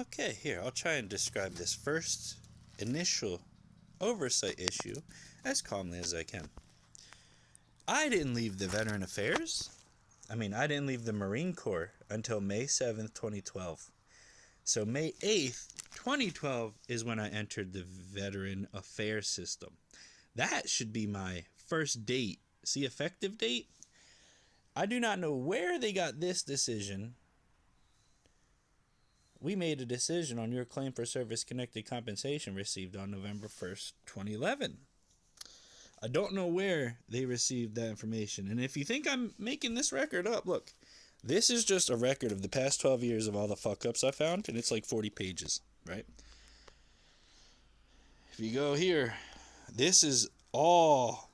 Okay, here, I'll try and describe this first initial oversight issue as calmly as I can. I didn't leave the Veteran Affairs. I didn't leave the Marine Corps until May 7th, 2012. So May 8th, 2012 is when I entered the Veteran Affairs system. That should be my first date. See, effective date? I do not know where they got this decision. We made a decision on your claim for service-connected compensation received on November 1st, 2011. I don't know where they received that information. And if you think I'm making this record up, look. This is just a record of the past 12 years of all the fuck-ups I found, and it's like 40 pages, right? If you go here, this is all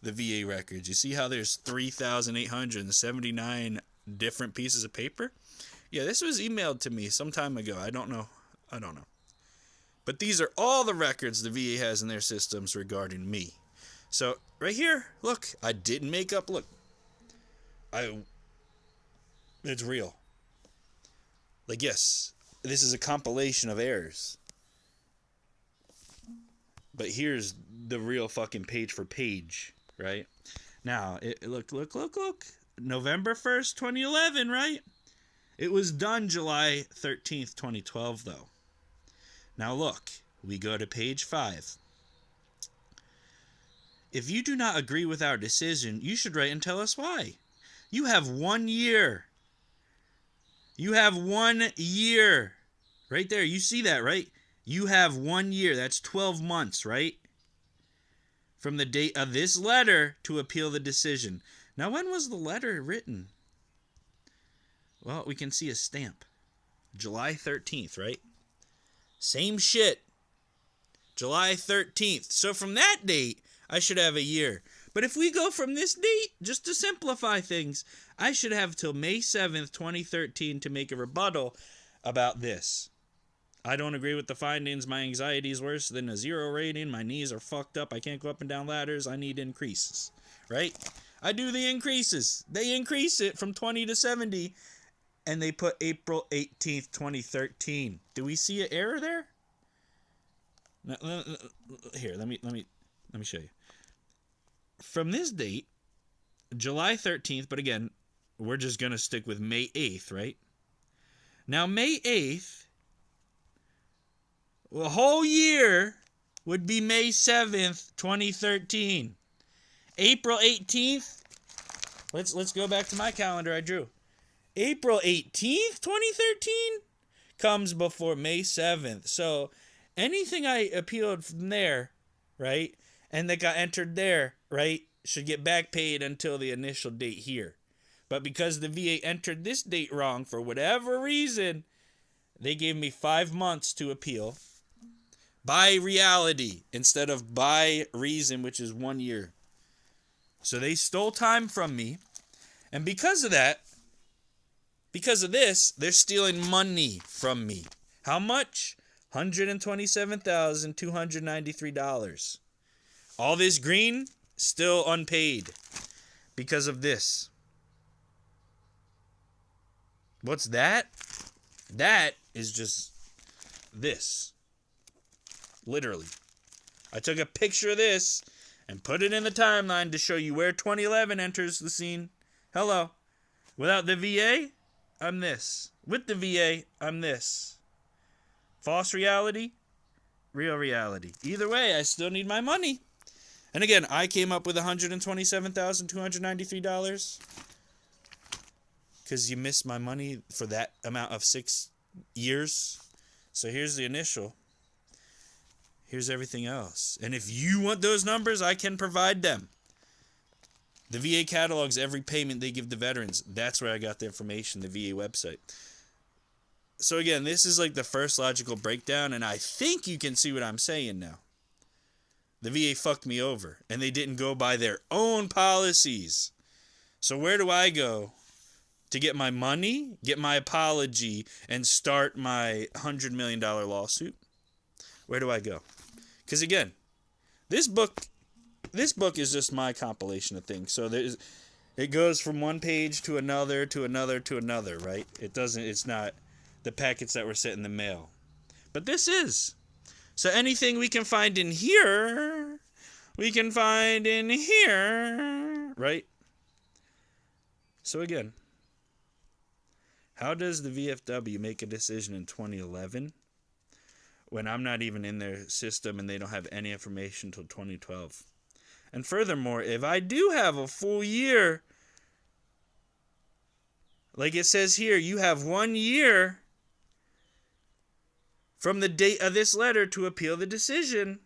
the VA records. You see how there's 3,879 different pieces of paper? Yeah, this was emailed to me some time ago. I don't know. But these are all the records the VA has in their systems regarding me. So, right here, look, I didn't make up, look. It's real. Like, yes, this is a compilation of errors. But here's the real fucking page for page, right? Now, look. November 1st, 2011, right? It was done July 13th, 2012, though. Now, look. We go to page 5. If you do not agree with our decision, you should write and tell us why. You have 1 year. You have 1 year. Right there. You see that, right? You have 1 year. That's 12 months, right? From the date of this letter to appeal the decision. Now, when was the letter written? Well, we can see a stamp. July 13th, right? Same shit. July 13th. So from that date, I should have a year. But if we go from this date, just to simplify things, I should have till May 7th, 2013 to make a rebuttal about this. I don't agree with the findings. My anxiety is worse than a 0 rating. My knees are fucked up. I can't go up and down ladders. I need increases. Right? I do the increases. They increase it from 20 to 70. And they put April 18th, 2013. Do we see an error there? Here, let me show you. From this date, July 13th, but again, we're just going to stick with May 8th, right? Now, May 8th, the whole year would be May 7th, 2013. April 18th, let's go back to my calendar I drew. April 18th, 2013 comes before May 7th. So anything I appealed from there, right, and that got entered there, right, should get back paid until the initial date here. But because the VA entered this date wrong for whatever reason, they gave me 5 months to appeal by reality instead of by reason, which is 1 year. So they stole time from me. And because of that, because of this, they're stealing money from me. How much? $127,293. All this green, still unpaid because of this. What's that? That is just this. Literally. I took a picture of this and put it in the timeline to show you where 2011 enters the scene. Hello. Without the VA, I'm this. With the VA, I'm this. False reality, real reality. Either way, I still need my money. And again, I came up with $127,293 because you missed my money for that amount of 6 years. So here's the initial. Here's everything else. And if you want those numbers, I can provide them. The VA catalogs every payment they give the veterans. That's where I got the information, the VA website. So again, this is like the first logical breakdown, and I think you can see what I'm saying now. The VA fucked me over, and they didn't go by their own policies. So where do I go to get my money, get my apology, and start my $100 million lawsuit? Where do I go? Because again, this book is just my compilation of things. So it goes from one page to another, right? There's the packets that were sent in the mail. But this is. So anything we can find in here, we can find in here, right? So again, how does the VFW make a decision in 2011 when I'm not even in their system and they don't have any information until 2012? And furthermore, if I do have a full year, like it says here, you have 1 year from the date of this letter to appeal the decision.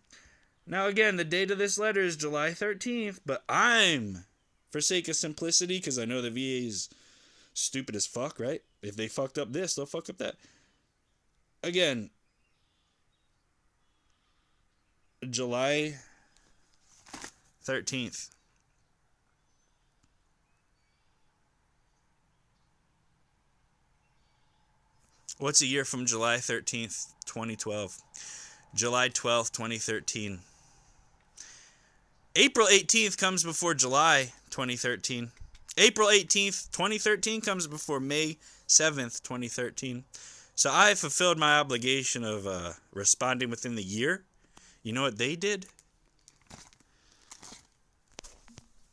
Now again, the date of this letter is July 13th, but I'm, for sake of simplicity, because I know the VA is stupid as fuck, right? If they fucked up this, they'll fuck up that. Again, July 13th. What's a year from July 13th, 2012? July 12th, 2013. April 18th comes before July 2013. April 18th, 2013 comes before May 7th, 2013. So I fulfilled my obligation of responding within the year. You know what they did?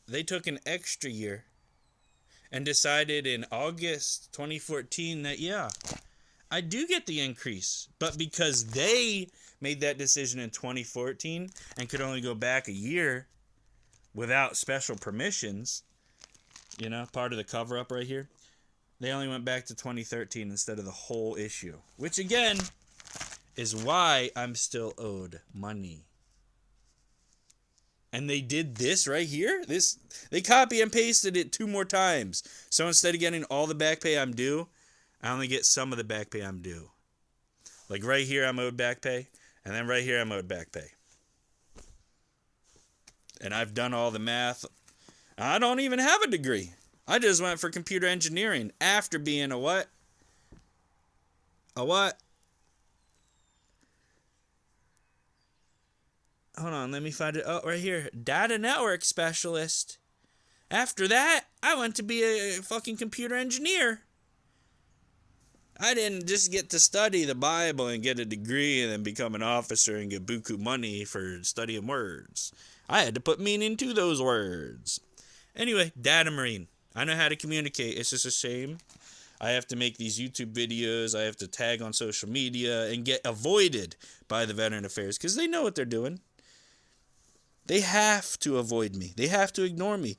They took an extra year and decided in August 2014 that, yeah, I do get the increase. But because they made that decision in 2014 and could only go back a year without special permissions, you know, part of the cover-up right here, they only went back to 2013 instead of the whole issue. Which, again, is why I'm still owed money. And they did this right here. They copy and pasted it 2 more times. So instead of getting all the back pay I'm due, I only get some of the back pay I'm due. Like right here I'm owed back pay, and then right here I'm owed back pay. And I've done all the math. I don't even have a degree. I just went for computer engineering after being a what? A what? Hold on, let me find it. Oh, right here. Data network specialist. After that, I went to be a fucking computer engineer. I didn't just get to study the Bible and get a degree and then become an officer and get buku money for studying words. I had to put meaning to those words. Anyway, data marine. I know how to communicate. It's just a shame I have to make these YouTube videos. I have to tag on social media and get avoided by the Veteran Affairs because they know what they're doing. They have to avoid me. They have to ignore me.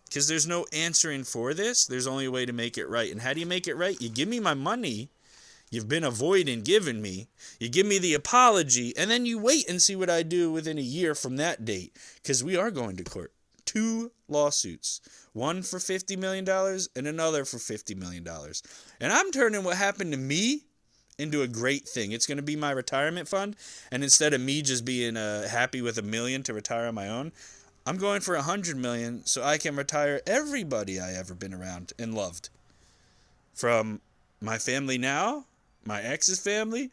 Because there's no answering for this. There's only a way to make it right. And how do you make it right? You give me my money. You've been avoiding giving me. You give me the apology. And then you wait and see what I do within a year from that date. Because we are going to court. 2 lawsuits. One for $50 million and another for $50 million. And I'm turning what happened to me into a great thing. It's going to be my retirement fund. And instead of me just being happy with $1 million to retire on my own, I'm going for $100 million so I can retire everybody I ever been around and loved. From my family now, my ex's family,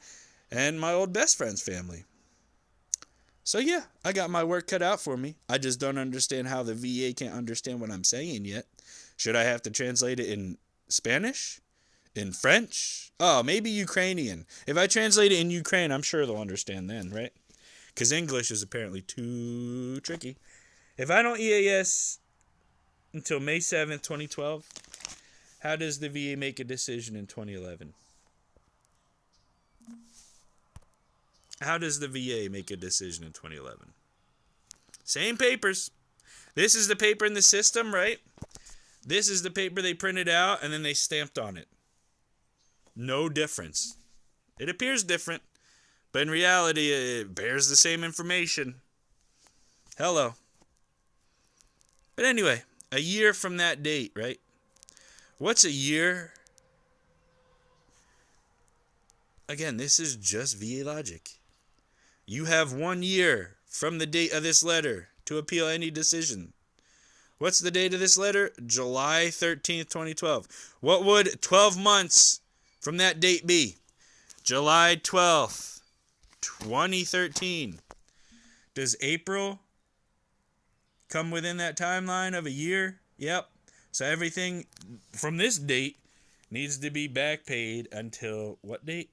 and my old best friend's family. So yeah, I got my work cut out for me. I just don't understand how the VA can't understand what I'm saying yet. Should I have to translate it in Spanish? In French? Oh, maybe Ukrainian. If I translate it in Ukraine, I'm sure they'll understand then, right? Because English is apparently too tricky. If I don't EAS until May 7th, 2012, how does the VA make a decision in 2011? How does the VA make a decision in 2011? Same papers. This is the paper in the system, right? This is the paper they printed out and then they stamped on it. No difference. It appears different, but in reality, it bears the same information. Hello. But anyway, a year from that date, right? What's a year? Again, this is just VA logic. You have 1 year from the date of this letter to appeal any decision. What's the date of this letter? July 13th, 2012. What would 12 months from that date be? July 12th, 2013. Does April come within that timeline of a year? Yep. So everything from this date needs to be back paid until what date?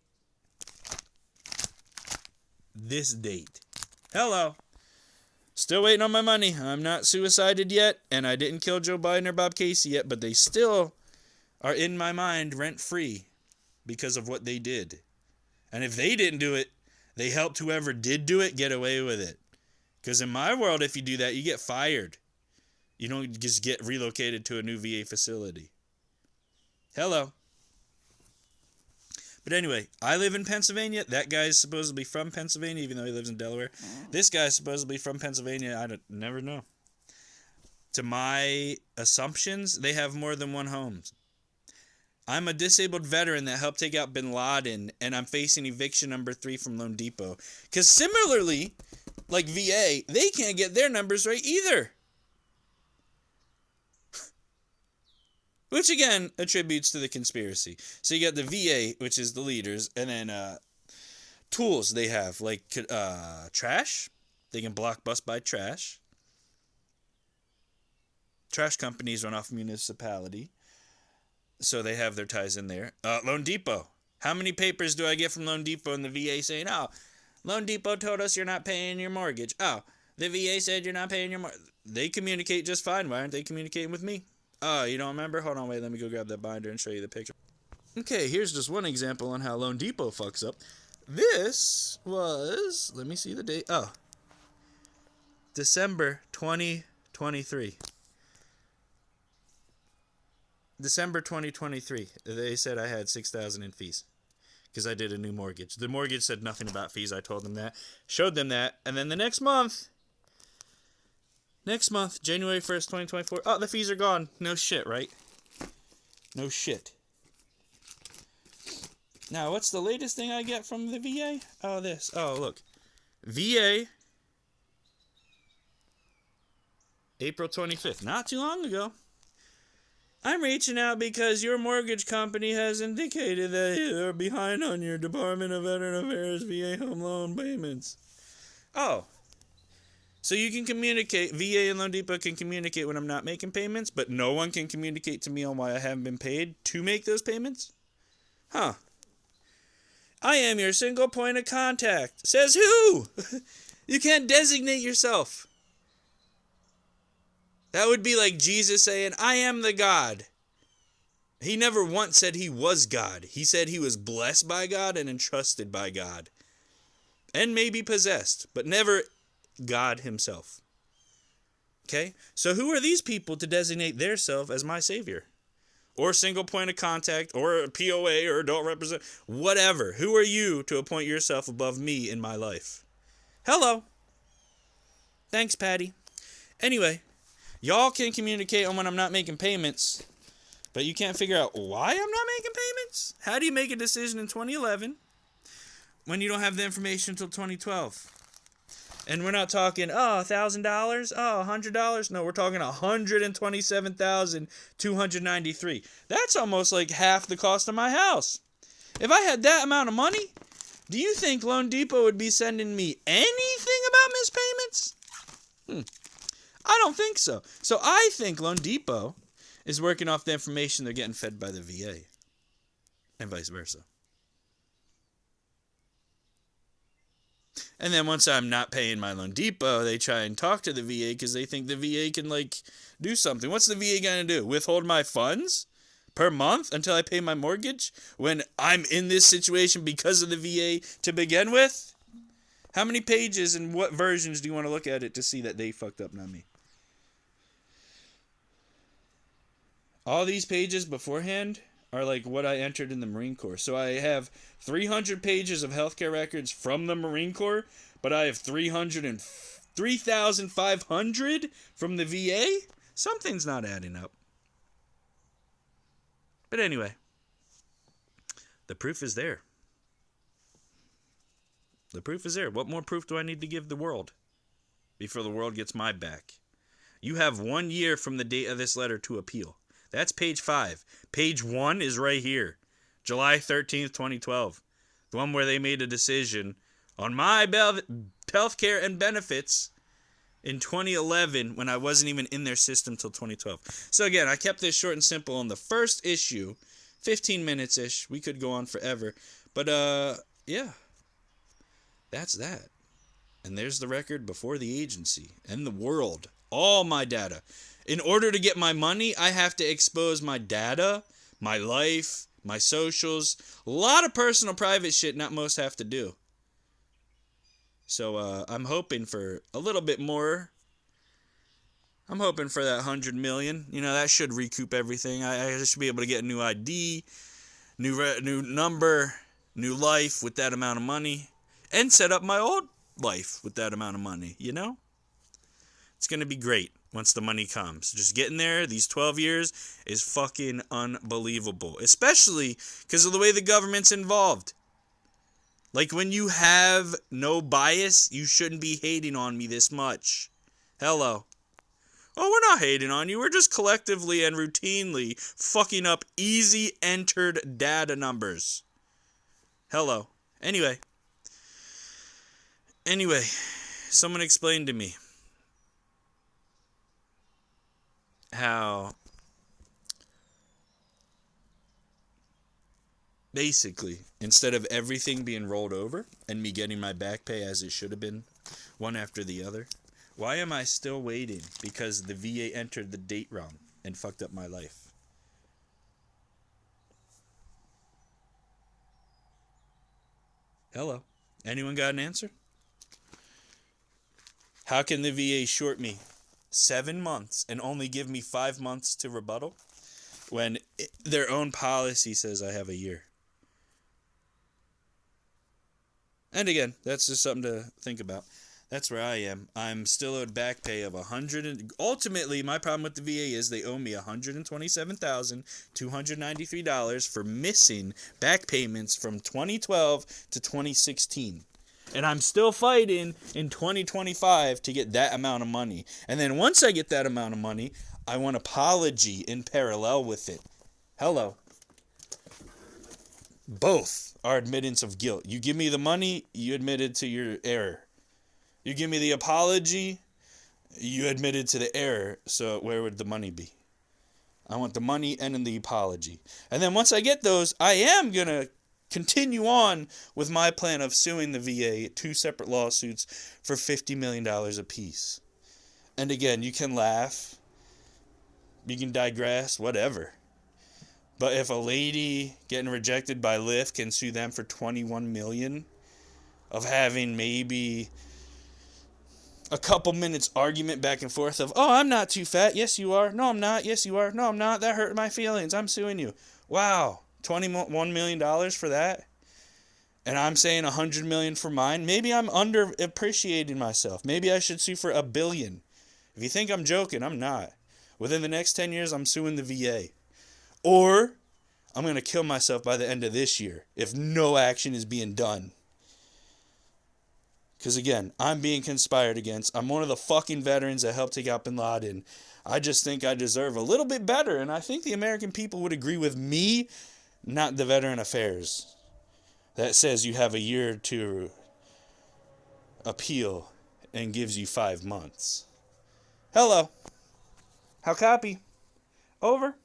This date. Hello. Still waiting on my money. I'm not suicided yet, and I didn't kill Joe Biden or Bob Casey yet, but they still are in my mind rent-free because of what they did. And if they didn't do it, they helped whoever did do it get away with it. Because in my world, if you do that, you get fired. You don't just get relocated to a new VA facility. Hello. But anyway, I live in Pennsylvania. That guy's supposedly from Pennsylvania, even though he lives in Delaware. This guy's supposedly from Pennsylvania. I never know. To my assumptions, they have more than one home. I'm a disabled veteran that helped take out bin Laden, and I'm facing eviction number 3 from Loan Depot. Because similarly, like VA, they can't get their numbers right either. Which, again, attributes to the conspiracy. So you got the VA, which is the leaders, and then tools they have, like trash. They can block bus by trash. Trash companies run off municipality, so they have their ties in there. Loan Depot. How many papers do I get from Loan Depot and the VA saying, oh, Loan Depot told us you're not paying your mortgage. Oh, the VA said you're not paying your mortgage. They communicate just fine. Why aren't they communicating with me? Oh, you don't remember? Hold on, wait, let me go grab that binder and show you the picture. Okay, here's just one example on how Loan Depot fucks up. This was, let me see the date. Oh, December 2023. December 2023. They said I had $6,000 in fees because I did a new mortgage. The mortgage said nothing about fees. I told them that, showed them that, and then the next month, January 1st, 2024. Oh, the fees are gone. No shit, right? No shit. Now, what's the latest thing I get from the VA? Oh, this. Oh, look. VA. April 25th. Not too long ago. I'm reaching out because your mortgage company has indicated that you're behind on your Department of Veteran Affairs VA home loan payments. Oh. So you can communicate, VA and Loan Depot can communicate when I'm not making payments, but no one can communicate to me on why I haven't been paid to make those payments? Huh. I am your single point of contact. Says who? You can't designate yourself. That would be like Jesus saying, I am the God. He never once said he was God. He said he was blessed by God and entrusted by God. And maybe possessed, but never God himself. Okay? So who are these people to designate their self as my savior? Or single point of contact, or a POA, or adult represent, whatever. Who are you to appoint yourself above me in my life? Hello. Thanks, Patty. Anyway, y'all can communicate on when I'm not making payments, but you can't figure out why I'm not making payments? How do you make a decision in 2011 when you don't have the information until 2012? And we're not talking, $1,000, $100. No, we're talking $127,293. That's almost like half the cost of my house. If I had that amount of money, do you think Loan Depot would be sending me anything about missed payments? I don't think so. So I think Loan Depot is working off the information they're getting fed by the VA, and vice versa. And then once I'm not paying my Loan Depot, they try and talk to the VA because they think the VA can, do something. What's the VA going to do? Withhold my funds per month until I pay my mortgage when I'm in this situation because of the VA to begin with? How many pages and what versions do you want to look at it to see that they fucked up, not me? All these pages beforehand are like what I entered in the Marine Corps. So I have 300 pages of healthcare records from the Marine Corps, but I have 3,500 from the VA? Something's not adding up. But anyway, the proof is there. The proof is there. What more proof do I need to give the world before the world gets my back? You have 1 year from the date of this letter to appeal. That's page 5. Page 1 is right here. July 13th, 2012. The one where they made a decision on my health care and benefits in 2011 when I wasn't even in their system till 2012. So again, I kept this short and simple on the first issue 15 minutes-ish. We could go on forever. But, yeah. That's that. And there's the record before the agency and the world. All my data. In order to get my money, I have to expose my data, my life, my socials. A lot of personal private shit not most have to do. So I'm hoping for a little bit more. I'm hoping for that 100 million. You know, that should recoup everything. I should be able to get a new ID, new number, new life with that amount of money, and set up my old life with that amount of money, you know? It's going to be great once the money comes. Just getting there, these 12 years, is fucking unbelievable. Especially because of the way the government's involved. Like, when you have no bias, you shouldn't be hating on me this much. Hello. Oh, we're not hating on you. We're just collectively and routinely fucking up easy entered data numbers. Hello. Anyway, someone explained to me how basically, instead of everything being rolled over and me getting my back pay as it should have been, one after the other, why am I still waiting? Because the VA entered the date wrong and fucked up my life. Hello. Anyone got an answer? How can the VA short me 7 months and only give me 5 months to rebuttal when their own policy says I have a year? And again, that's just something to think about. That's where I am. I'm still owed back pay of ultimately, my problem with the VA is they owe me $127,293 for missing back payments from 2012 to 2016. And I'm still fighting in 2025 to get that amount of money. And then once I get that amount of money, I want apology in parallel with it. Hello. Both are admittance of guilt. You give me the money, you admitted to your error. You give me the apology, you admitted to the error, so where would the money be? I want the money and then the apology. And then once I get those, I am going to continue on with my plan of suing the VA, 2 separate lawsuits for $50 million apiece. And again, you can laugh, you can digress, whatever. But if a lady getting rejected by Lyft can sue them for $21 million of having maybe a couple minutes argument back and forth of, oh, I'm not too fat. Yes, you are. No, I'm not. Yes, you are. No, I'm not. That hurt my feelings. I'm suing you. Wow. $21 million for that? And I'm saying $100 million for mine? Maybe I'm underappreciating myself. Maybe I should sue for $1 billion. If you think I'm joking, I'm not. Within the next 10 years, I'm suing the VA. Or I'm going to kill myself by the end of this year if no action is being done. Because again, I'm being conspired against. I'm one of the fucking veterans that helped take out Bin Laden. I just think I deserve a little bit better. And I think the American people would agree with me, not the Veteran Affairs. That says you have a year to appeal and gives you 5 months. Hello. How copy? Over.